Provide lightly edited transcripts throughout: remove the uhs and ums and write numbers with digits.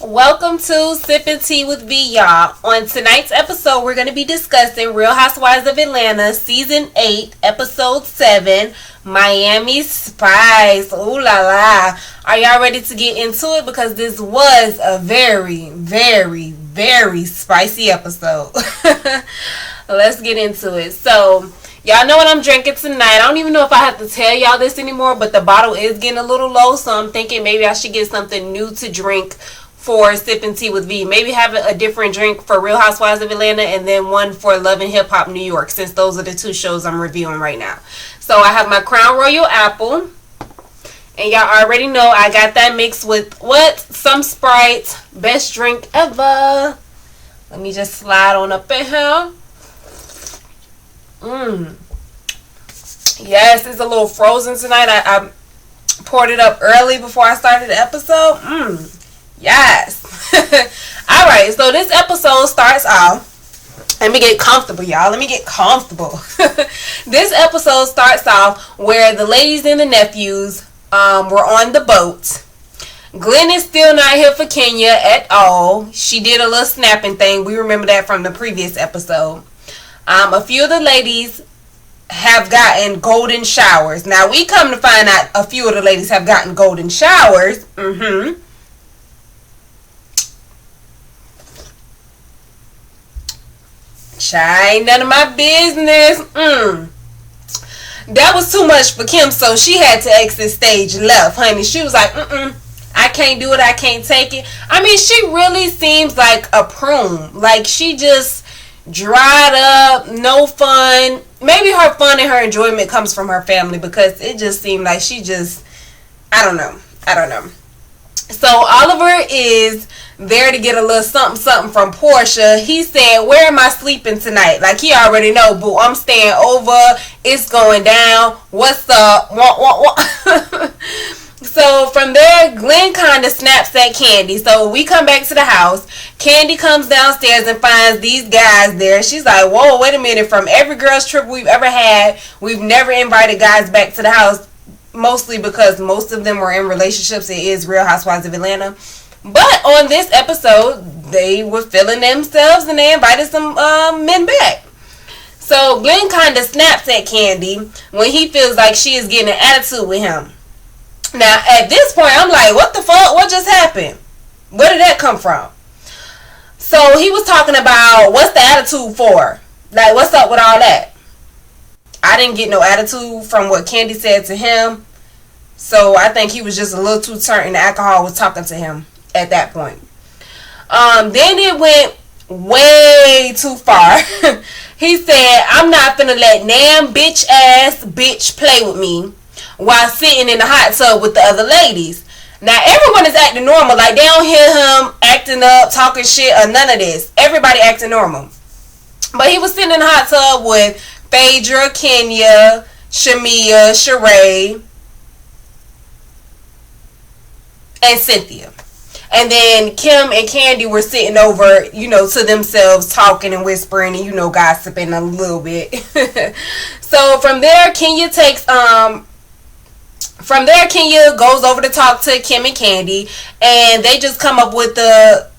Welcome to Sipping Tea with V, y'all. On tonight's episode, we're going to be discussing Real Housewives of Atlanta, Season 8, Episode 7, Miami Spice. Ooh la la. Are y'all ready to get into it? Because this was a very, very, very spicy episode. Let's get into it. So, y'all know what I'm drinking tonight. I don't even know if I have to tell y'all this anymore, but the bottle is getting a little low, so I'm thinking maybe I should get something new to drink for Sipping Tea with V. Maybe have a different drink for Real Housewives of Atlanta and then one for Love and Hip Hop New York, since those are the two shows I'm reviewing right now. So I have my Crown Royal Apple. And y'all already know I got that mixed with what? Some Sprite. Best drink ever. Let me just slide on up in here. Yes, it's a little frozen tonight. I poured it up early before I started the episode. Yes. Alright, so this episode starts off. Let me get comfortable, y'all. Let me get comfortable. This episode starts off where the ladies and the nephews were on the boat. Glenn is still not here for Kenya at all. She did a little snapping thing. We remember that from the previous episode. A few of the ladies have gotten golden showers. Now, we come to find out a few of the ladies have gotten golden showers. Ain't none of my business. That was too much for Kim, so she had to exit stage left, honey. She was like, I can't do it. I can't take it. I mean, she really seems like a prune. Like, she just dried up, no fun. Maybe her fun and her enjoyment comes from her family, because it just seemed like she just, I don't know. So Oliver is there to get a little something from Portia. He said, where am I sleeping tonight? Like, he already know, boo, I'm staying over. It's going down. What's up? So from there, Glenn kind of snaps at Candy. So we come back to the house. Candy comes downstairs and finds these guys there. She's like, whoa, wait a minute. From every girls trip we've ever had, we've never invited guys back to the house. Mostly because most of them were in relationships. It is Real Housewives of Atlanta. But on this episode, they were feeling themselves and they invited some men back. So Glenn kind of snaps at Candy when he feels like she is getting an attitude with him. Now, at this point, I'm like, what the fuck? What just happened? Where did that come from? So he was talking about, what's the attitude for? Like, what's up with all that? I didn't get no attitude from what Candy said to him. So I think he was just a little too turned and the alcohol was talking to him at that point. Then it went way too far. He said, I'm not finna let Nam bitch ass bitch play with me while sitting in the hot tub with the other ladies. Now everyone is acting normal. Like, they don't hear him acting up, talking shit, or none of this. Everybody acting normal. But he was sitting in the hot tub with Phaedra, Kenya, Shamia, Sheree, and Cynthia. And then Kim and Candy were sitting over, to themselves, talking and whispering and, gossiping a little bit. So from there, Kenya goes over to talk to Kim and Candy, and they just come up with the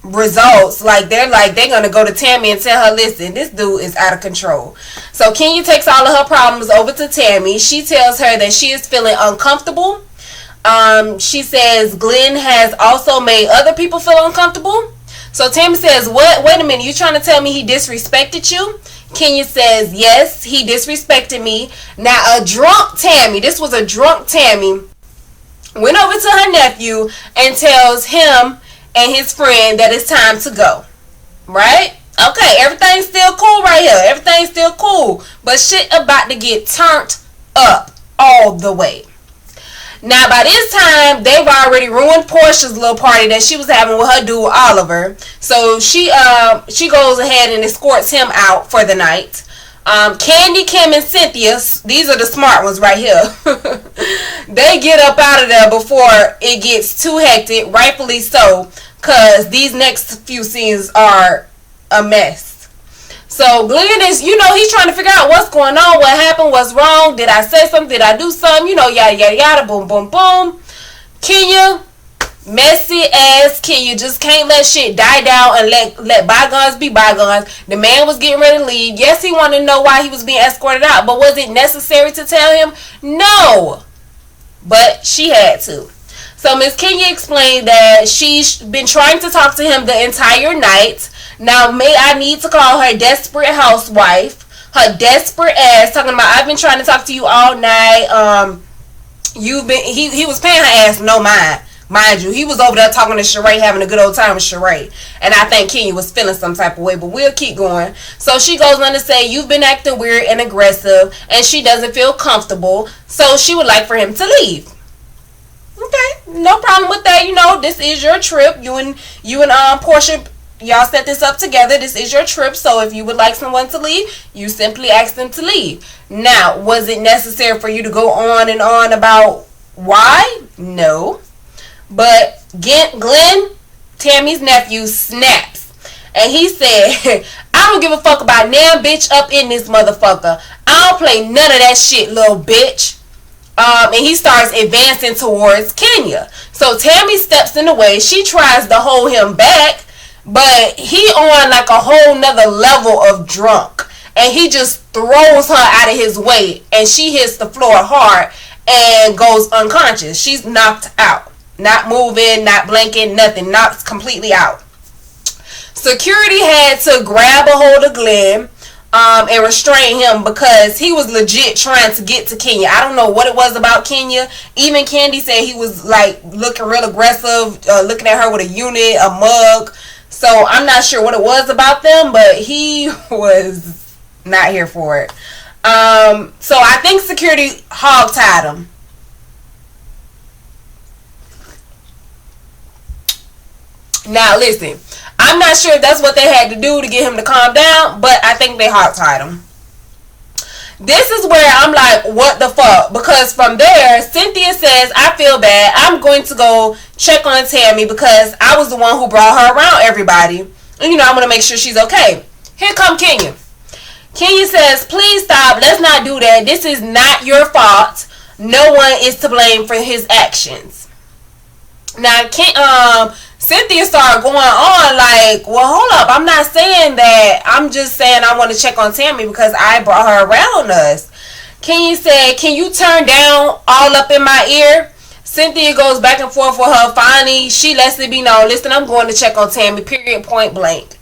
results. They're gonna go to Tammy and tell her, listen, this dude is out of control. So Kenya takes all of her problems over to Tammy. She tells her that she is feeling uncomfortable. She says Glenn has also made other people feel uncomfortable. So Tammy says, what? Wait a minute, you trying to tell me he disrespected you? Kenya says, yes, he disrespected me. Now a drunk Tammy, this was a drunk Tammy, went over to her nephew and tells him and his friend that it's time to go. Right? Okay, everything's still cool right here. Everything's still cool. But shit about to get turned up all the way. Now, by this time, they've already ruined Portia's little party that she was having with her dude, Oliver. So she goes ahead and escorts him out for the night. Candy, Kim, and Cynthia, these are the smart ones right here. They get up out of there before it gets too hectic, rightfully so, because these next few scenes are a mess. So Glenn is, he's trying to figure out what's going on, what happened, what's wrong, did I say something, did I do something, yada, yada, yada, boom, boom, boom. Kenya Messy ass Kenya just can't let shit die down and let bygones be bygones. The man was getting ready to leave. Yes, he wanted to know why he was being escorted out, but was it necessary to tell him? No. But she had to. So Miss Kenya explained that she's been trying to talk to him the entire night. Now, may I need to call her desperate housewife. Her desperate ass talking about, I've been trying to talk to you all night. He was paying her ass no mind. Mind you, he was over there talking to Sheree, having a good old time with Sheree. And I think Kenya was feeling some type of way, but we'll keep going. So she goes on to say, you've been acting weird and aggressive, and she doesn't feel comfortable, so she would like for him to leave. Okay, no problem with that. You know, this is your trip. You and Portia, y'all set this up together. This is your trip, so if you would like someone to leave, you simply ask them to leave. Now, was it necessary for you to go on and on about why? No. But Glenn, Tammy's nephew, snaps. And he said, I don't give a fuck about damn bitch up in this motherfucker. I don't play none of that shit, little bitch. And he starts advancing towards Kenya. So Tammy steps in the way. She tries to hold him back, but he on like a whole nother level of drunk. And he just throws her out of his way. And she hits the floor hard and goes unconscious. She's knocked out. Not moving, not blinking, nothing. Knocked completely out. Security had to grab a hold of Glenn and restrain him because he was legit trying to get to Kenya. I don't know what it was about Kenya. Even Candy said he was like looking real aggressive, looking at her with a unit, a mug. So I'm not sure what it was about them, but he was not here for it. So I think security hog-tied him. Now listen, I'm not sure if that's what they had to do to get him to calm down, but I think they hog-tied him. This is where I'm like, what the fuck? Because from there, Cynthia says, I feel bad. I'm going to go check on Tammy because I was the one who brought her around everybody. And, you know, I'm going to make sure she's okay. Here come Kenya. Kenya says, please stop. Let's not do that. This is not your fault. No one is to blame for his actions. Now, Cynthia started going on like, well, hold up. I'm not saying that. I'm just saying I want to check on Tammy because I brought her around us. Kenya said, can you turn down all up in my ear? Cynthia goes back and forth with her. Finally, she lets it be known. Listen, I'm going to check on Tammy, period, point blank.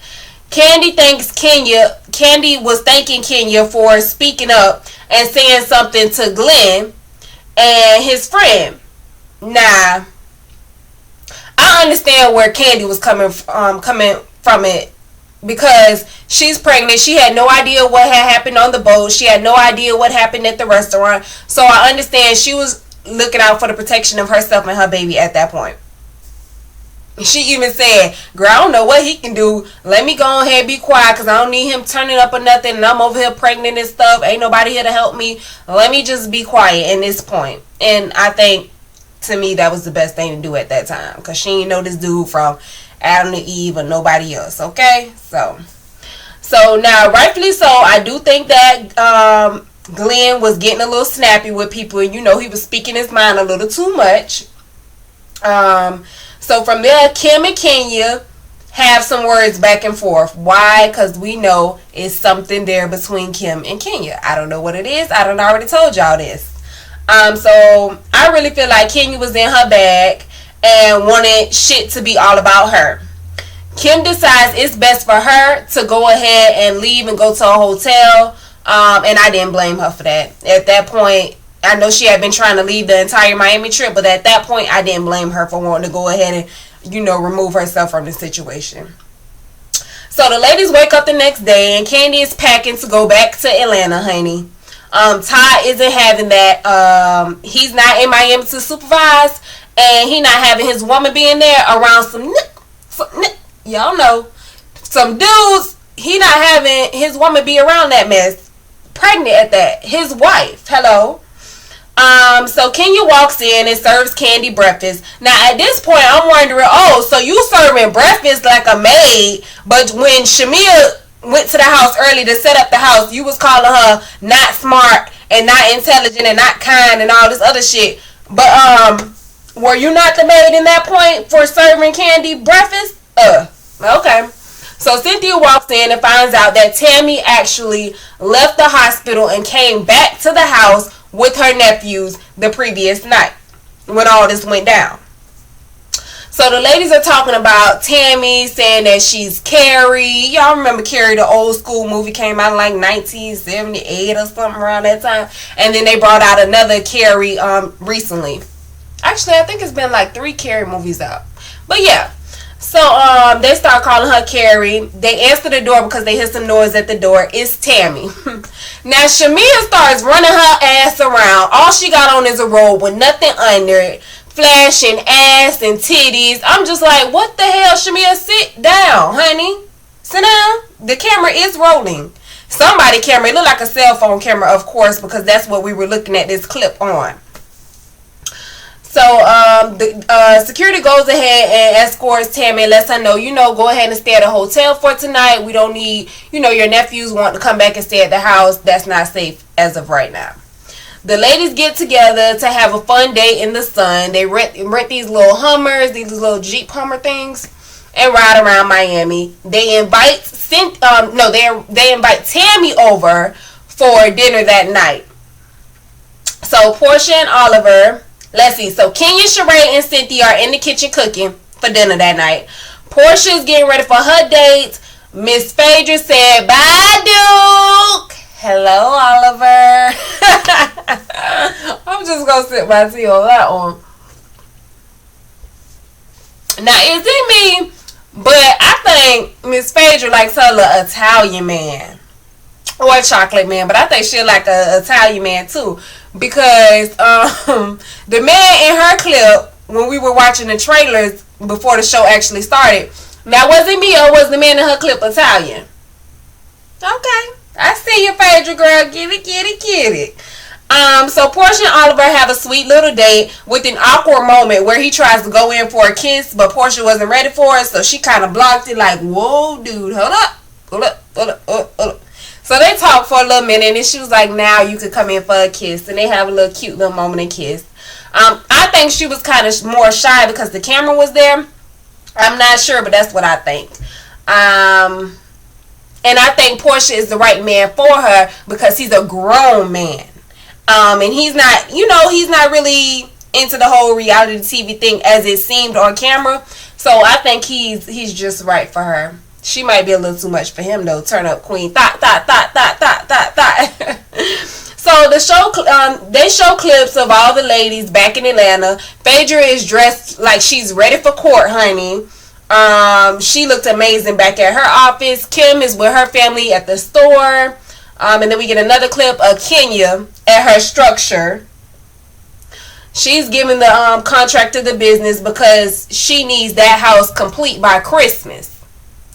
Candy was thanking Kenya for speaking up and saying something to Glenn and his friend. Nah. I understand where Candy was coming from it because she's pregnant. She had no idea what had happened on the boat. She had no idea what happened at the restaurant. So I understand she was looking out for the protection of herself and her baby at that point. She even said, girl, I don't know what he can do. Let me go ahead and be quiet because I don't need him turning up or nothing. And I'm over here pregnant and stuff. Ain't nobody here to help me. Let me just be quiet in this point. And I think, to me, that was the best thing to do at that time because she didn't know this dude from Adam to Eve or nobody else. Okay, so now rightfully so, I do think that Glenn was getting a little snappy with people, and you know he was speaking his mind a little too much. So from there, Kim and Kenya have some words back and forth. Why? Because we know it's something there between Kim and Kenya. I don't know what it is. I done already told y'all this. So I really feel like Kenya was in her bag and wanted shit to be all about her. Kim decides it's best for her to go ahead and leave and go to a hotel. And I didn't blame her for that. At that point, I know she had been trying to leave the entire Miami trip, but at that point, I didn't blame her for wanting to go ahead and, you know, remove herself from the situation. So the ladies wake up the next day, and Candy is packing to go back to Atlanta, honey. Todd isn't having that. He's not in Miami to supervise, and he not having his woman being there around some y'all know, some dudes. He not having his woman be around that mess. Pregnant at that. His wife. Hello. So Kenya walks in and serves Candy breakfast. Now at this point I'm wondering, oh, so you serving breakfast like a maid, but when Shamia went to the house early to set up the house, you was calling her not smart and not intelligent and not kind and all this other shit. But Were you not the maid in that point for serving Candy breakfast? Okay. So Cynthia walks in and finds out that Tammy actually left the hospital and came back to the house with her nephews the previous night when all this went down. So the ladies are talking about Tammy, saying that she's Carrie. Y'all remember Carrie, the old school movie, came out in like 1978 or something around that time. And then they brought out another Carrie recently. Actually, I think it's been like 3 Carrie movies out. But yeah. So they start calling her Carrie. They answer the door because they hear some noise at the door. It's Tammy. Now Shamia starts running her ass around. All she got on is a robe with nothing under it, flashing ass and titties. I'm just like, what the hell, Shamia? Sit down, honey. Sit down. The camera is rolling. Somebody camera. It looked like a cell phone camera, of course, because that's what we were looking at this clip on. So the security goes ahead and escorts Tammy and lets her know, go ahead and stay at a hotel for tonight. We don't need, your nephews want to come back and stay at the house. That's not safe as of right now. The ladies get together to have a fun day in the sun. They rent these little Hummers, these little Jeep Hummer things, and ride around Miami. They invite they invite Tammy over for dinner that night. So Portia and Oliver. Let's see. So Kenya, Sheree, and Cynthia are in the kitchen cooking for dinner that night. Portia is getting ready for her date. Miss Phaedra said, "Bye, Duke." Hello, Oliver. I'm just gonna sip my tea on that one. Now, is it me? But I think Miss Phaedra likes her little Italian man. Or a chocolate man, but I think she'll like a Italian man too. Because the man in her clip, when we were watching the trailers before the show actually started, that wasn't me, or was the man in her clip Italian? Okay. I see you, Phaedra girl. Get it. So Portia and Oliver have a sweet little date with an awkward moment where he tries to go in for a kiss, but Portia wasn't ready for it, so she kind of blocked it like, whoa, dude, hold up. So they talked for a little minute, and then she was like, now you could come in for a kiss. And they have a little cute little moment and kiss. I think she was kind of more shy because the camera was there. I'm not sure, but that's what I think. And I think Portia is the right man for her because he's a grown man. And he's not, he's not really into the whole reality TV thing as it seemed on camera. So I think he's just right for her. She might be a little too much for him though. Turn up queen. Thot. So the show, they show clips of all the ladies back in Atlanta. Phaedra is dressed like she's ready for court, honey. She looked amazing back at her office. Kim is with her family at the store. And then we get another clip of Kenya at her structure. She's giving the contract to the business because she needs that house complete by Christmas.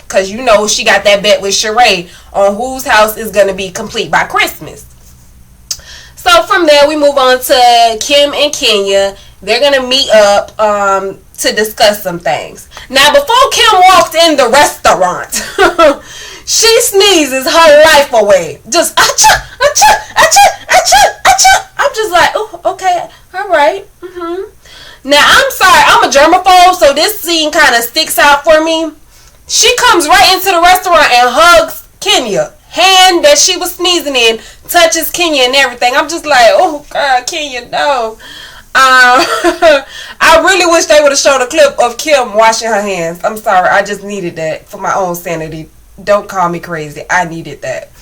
Because she got that bet with Sheree on whose house is going to be complete by Christmas. So from there we move on to Kim and Kenya. They're going to meet up to discuss some things. Now before Kim walked in the restaurant, she sneezes her life away. Just achoo, achoo, achoo, achoo, achoo. I'm just like, oh, okay, all right. Now I'm sorry, I'm a germaphobe, so this scene kind of sticks out for me. She comes right into the restaurant and hugs Kenya. Hand that she was sneezing in touches Kenya and everything. I'm just like, oh God, Kenya, no. I really wish they would have showed a clip of Kim washing her hands. I'm sorry, I just needed that for my own sanity. Don't call me crazy. I needed that.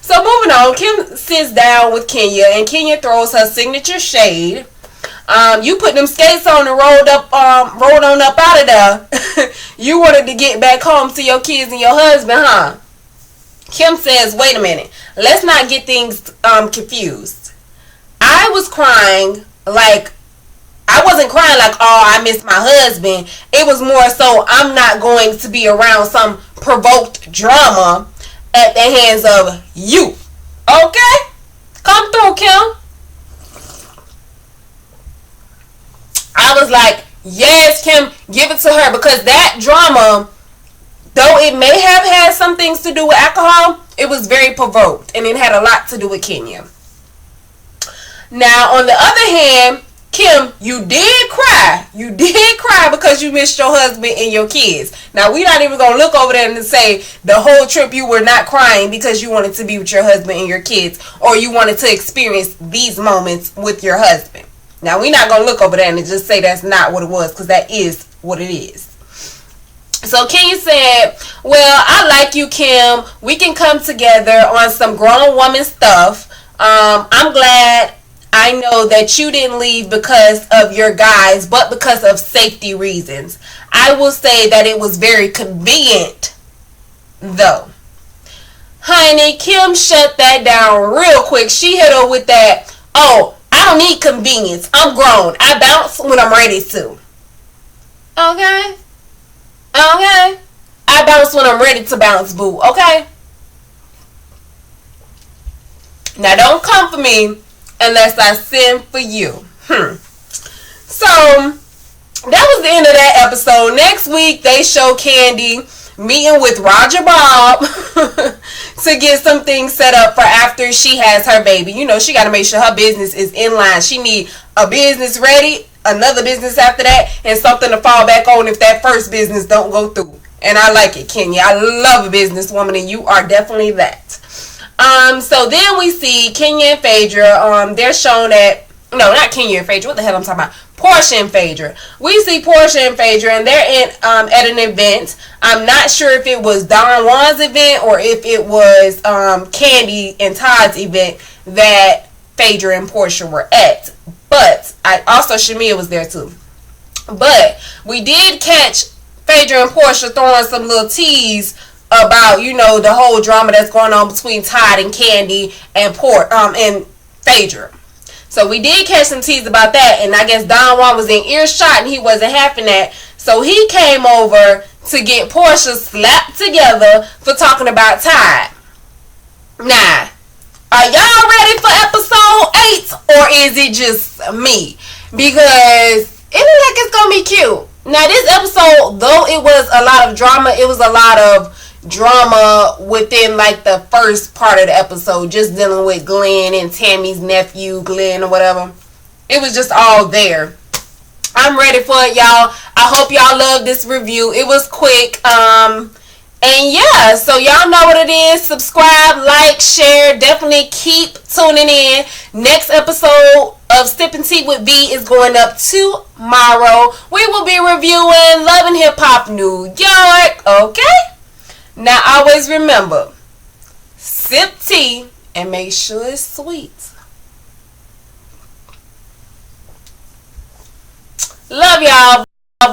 So moving on, Kim sits down with Kenya and Kenya throws her signature shade. You put them skates on and rolled on up out of there. You wanted to get back home to your kids and your husband, huh? Kim says, wait a minute. Let's not get things confused. I was crying like, I wasn't crying like, oh, I miss my husband. It was more so I'm not going to be around some provoked drama at the hands of you. Okay? Come through, Kim. I was like, yes, Kim, give it to her, because that drama, though it may have had some things to do with alcohol, it was very provoked, and it had a lot to do with Kenya. Now, on the other hand, Kim, you did cry. You did cry because you missed your husband and your kids. Now, we're not even going to look over there and say the whole trip you were not crying because you wanted to be with your husband and your kids, or you wanted to experience these moments with your husband. Now, we're not going to look over there and just say that's not what it was, because that is what it is. So Kenya said, well, I like you, Kim. We can come together on some grown woman stuff. I'm glad I know that you didn't leave because of your guys, but because of safety reasons. I will say that it was very convenient, though. Honey, Kim shut that down real quick. She hit her with that, oh, I don't need convenience. I'm grown. I bounce when I'm ready to. Okay? Okay? I bounce when I'm ready to bounce, boo. Okay? Now, don't come for me unless I send for you. So, that was the end of that episode. Next week, they show Candy meeting with Roger Bob to get some things set up for after she has her baby. You know, she got to make sure her business is in line. She need a business ready, another business after that, and something to fall back on if that first business don't go through. And I like it, Kenya. I love a businesswoman, and you are definitely that. So then we see Kenya and Phaedra. They're shown at, no, not Kenya and Phaedra. What the hell I'm talking about? Portia and Phaedra. We see Portia and Phaedra, and they're at an event. I'm not sure if it was Don Juan's event or if it was Candy and Todd's event that Phaedra and Portia were at. But Shamia was there too. But we did catch Phaedra and Portia throwing some little tease about, you know, the whole drama that's going on between Todd and Candy and Phaedra. So we did catch some tease about that, and I guess Don Juan was in earshot and he wasn't having that. So he came over to get Portia slapped together for talking about Todd. Now, are y'all ready for episode 8, or is it just me? Because it looks like it's gonna be cute. Now, this episode, though it was a lot of drama, it was a lot of drama within like the first part of the episode, just dealing with Glenn and Tammy's nephew, Glenn or whatever. It was just all there. I'm ready for it, y'all. I hope y'all love this review. It was quick. And yeah, so y'all know what it is. Subscribe, like, share. Definitely keep tuning in. Next episode of Sipping Tea with V is going up tomorrow. We will be reviewing Love and Hip Hop New York. Okay? Now, always remember, sip tea and make sure it's sweet. Love y'all.